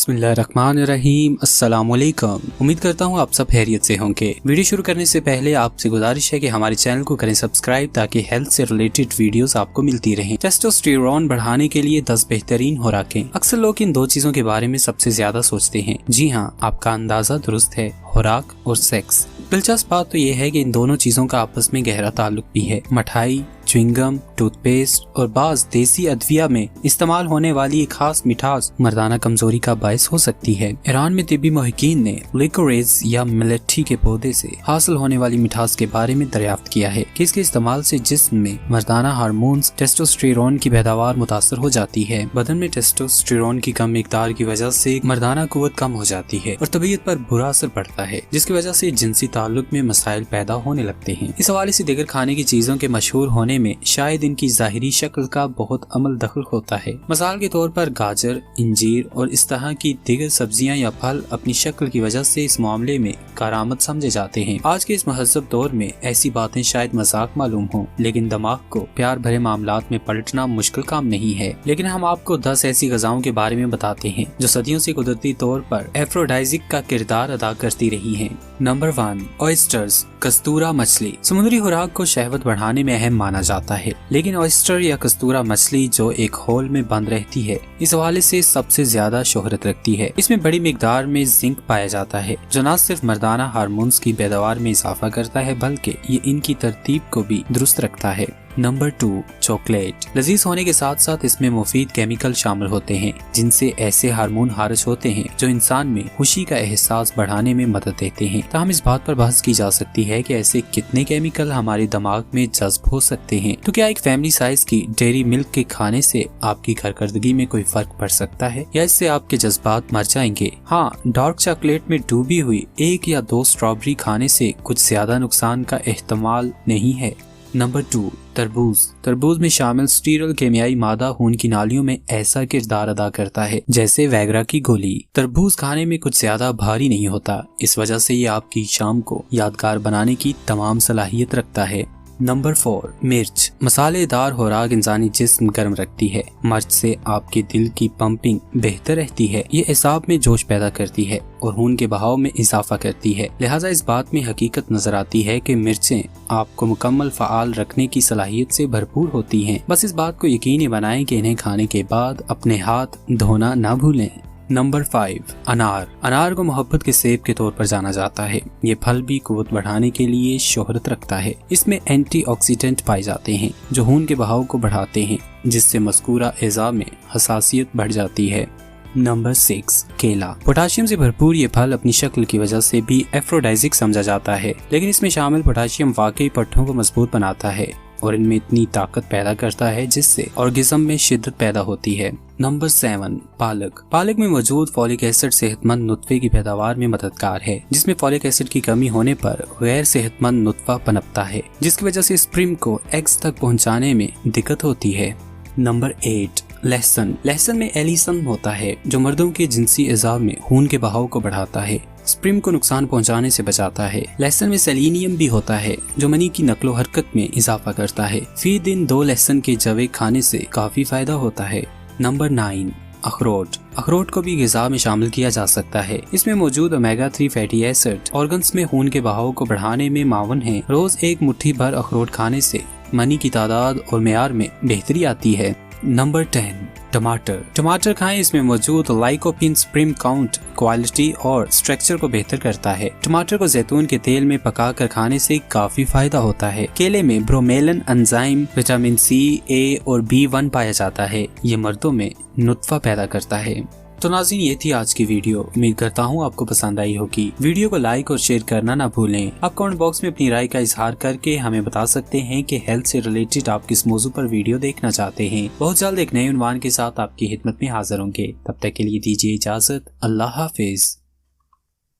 बिस्मिल्लाहिर्रहमानिर्रहीम। अस्सलामुअलैकुम। उम्मीद करता हूँ आप सब खैरियत से होंगे। वीडियो शुरू करने से पहले आपसे गुजारिश है कि हमारे चैनल को करें सब्सक्राइब ताकि हेल्थ से रिलेटेड वीडियोस आपको मिलती रहें। टेस्टोस्टेरोन बढ़ाने के लिए 10 बेहतरीन खुराकें। अक्सर लोग इन दो चीजों के बारे में सबसे ज्यादा सोचते हैं। जी हाँ, आपका अंदाजा दुरुस्त है, खुराक और सेक्स। दिलचस्प बात तो ये है कि इन दोनों चीजों का आपस में गहरा ताल्लुक भी है। मिठाई, च्युइंगम, टूथपेस्ट और बाज देसी अद्विया में इस्तेमाल होने वाली एक खास मिठास मर्दाना कमजोरी का बायस हो सकती है। ईरान में तिब्बी मुहक्कीन ने लिकोरेज या मिलेट्ठी के पौधे से हासिल होने वाली मिठास के बारे में दरियाफ्त किया है कि इसके इस्तेमाल से जिस्म में मर्दाना हार्मोन्स टेस्टोस्टेरोन की पैदावार मुतासर हो जाती है। बदन में टेस्टोस्टेरोन की कम मिकदार की वजह से मर्दाना कुव्वत कम हो जाती है और तबीयत पर बुरा असर पड़ता है, जिसकी वजह से जिनसी ताल्लुक में मसाइल पैदा होने लगते हैं। इस हवाले से दीगर खाने की चीजों के मशहूर होने में शायद इनकी जाहिरी शक्ल का बहुत अमल दखल होता है। मिसाल के तौर पर गाजर, इंजीर और इस तरह की दीगर सब्जियां या फल अपनी शक्ल की वजह से इस मामले में कारामद समझे जाते हैं। आज के इस महज़ब दौर में ऐसी बातें शायद मजाक मालूम हो, लेकिन दिमाग को प्यार भरे मामलात में पलटना मुश्किल काम नहीं है। लेकिन हम आपको 10 ऐसी ग़िज़ाओं के बारे में बताते हैं जो सदियों से कुदरती तौर पर एफ्रोडाइजिक का किरदार अदा करती रही है। नंबर 1, ऑयस्टर्स, कस्तूरा मछली। समुद्री खुराक को शहवत बढ़ाने में अहम माना जाता है, लेकिन ऑयस्टर या कस्तूरा मछली जो एक होल में बंद रहती है, इस हवाले से सबसे ज्यादा शोहरत रखती है। इसमें बड़ी मिकदार में जिंक पाया जाता है जो न सिर्फ मर्दाना हार्मोन्स की पैदावार में इजाफा करता है बल्कि ये इनकी तरतीब को भी दुरुस्त रखता है। Number 2, chocolate. लजीज होने के साथ साथ इसमें मुफीद केमिकल शामिल होते हैं जिनसे ऐसे हार्मोन खारिज होते हैं जो इंसान में खुशी का एहसास बढ़ाने में मदद देते हैं। ताहम इस बात पर बहस की जा सकती है कि ऐसे कितने केमिकल हमारे दिमाग में जज्ब हो सकते हैं। तो क्या एक फैमिली साइज की डेयरी मिल्क के खाने से आपकी कारकर्दगी में कोई फर्क पड़ सकता है या इससे आपके जज्बात मर जाएंगे? हाँ, डार्क चॉकलेट में डूबी हुई 1 या 2 स्ट्रॉबेरी खाने से कुछ ज्यादा नुकसान का एहतमाल नहीं है। नंबर 2, तरबूज। तरबूज में शामिल स्टीरल केमियाई मादा खून की नालियों में ऐसा किरदार अदा करता है जैसे वैगरा की गोली। तरबूज खाने में कुछ ज्यादा भारी नहीं होता, इस वजह से ये आपकी शाम को यादगार बनाने की तमाम सलाहियत रखता है। नंबर 4, मिर्च। मसालेदार खुराक इंसानी जिस्म गर्म रखती है। मिर्च से आपके दिल की पंपिंग बेहतर रहती है, ये एसाब में जोश पैदा करती है और खून के बहाव में इजाफा करती है। लिहाजा इस बात में हकीकत नजर आती है कि मिर्चें आपको मुकम्मल फ़आल रखने की सलाहियत से भरपूर होती हैं। बस इस बात को यकीनी बनाएं कि इन्हें खाने के बाद अपने हाथ धोना ना भूलें। नंबर 5, अनार। अनार को मोहब्बत के सेब के तौर पर जाना जाता है। ये फल भी कुव्वत बढ़ाने के लिए शोहरत रखता है। इसमें एंटीऑक्सीडेंट पाए जाते हैं जो खून के बहाव को बढ़ाते हैं, जिससे मज़कूरा एज़ा में हसासियत बढ़ जाती है। नंबर 6, केला। पोटाशियम से भरपूर ये फल अपनी शक्ल की वजह से भी एफ्रोडाइजिक समझा जाता है, लेकिन इसमें शामिल पोटाशियम वाकई पट्टों को मजबूत बनाता है और इनमें इतनी ताकत पैदा करता है जिससे ऑर्गेज्म में शिद्दत पैदा होती है। नंबर 7, पालक। पालक में मौजूद फॉलिक एसिड सेहतमंद नुत्फे की पैदावार में मददगार है, जिसमें फॉलिक एसिड की कमी होने पर गैर सेहतमंद नुत्फा पनपता है, जिसकी वजह से स्पर्म को एग्स तक पहुंचाने में दिक्कत होती है। नंबर 8, लहसुन। लहसुन में एलिसन होता है जो मर्दों के जिनसी एज़ा में खून के बहाव को बढ़ाता है, स्पर्म को नुकसान पहुंचाने से बचाता है। लहसुन में सेलेनियम भी होता है जो मनी की नकलो हरकत में इजाफा करता है। फी दिन 2 लहसुन के जवे खाने से काफी फायदा होता है। नंबर 9, अखरोट। अखरोट को भी ग़िज़ा में शामिल किया जा सकता है। इसमें मौजूद ओमेगा 3 फैटी एसिड ऑर्गन्स में खून के बहाव को बढ़ाने में मावन है। रोज 1 मुट्ठी भर अखरोट खाने से मनी की तादाद और मेयार में बेहतरी आती है। नंबर 10, टमाटर। टमाटर खाएं, इसमें मौजूद लाइकोपिन स्पर्म काउंट, क्वालिटी और स्ट्रक्चर को बेहतर करता है। टमाटर को जैतून के तेल में पकाकर खाने से काफी फायदा होता है। केले में ब्रोमेलन एंजाइम, विटामिन C, A और B1 पाया जाता है, ये मर्दों में नुत्फा पैदा करता है। तो नाज़रीन, ये थी आज की वीडियो। उम्मीद करता हूँ आपको पसंद आई होगी। वीडियो को लाइक और शेयर करना ना भूलें। आप कमेंट बॉक्स में अपनी राय का इजहार करके हमें बता सकते हैं कि हेल्थ से रिलेटेड आप किस मौजू पर वीडियो देखना चाहते हैं। बहुत जल्द एक नए उन्वान के साथ आपकी खिदमत में हाजिर होंगे। तब तक के लिए दीजिए इजाजत। अल्लाह हाफिज।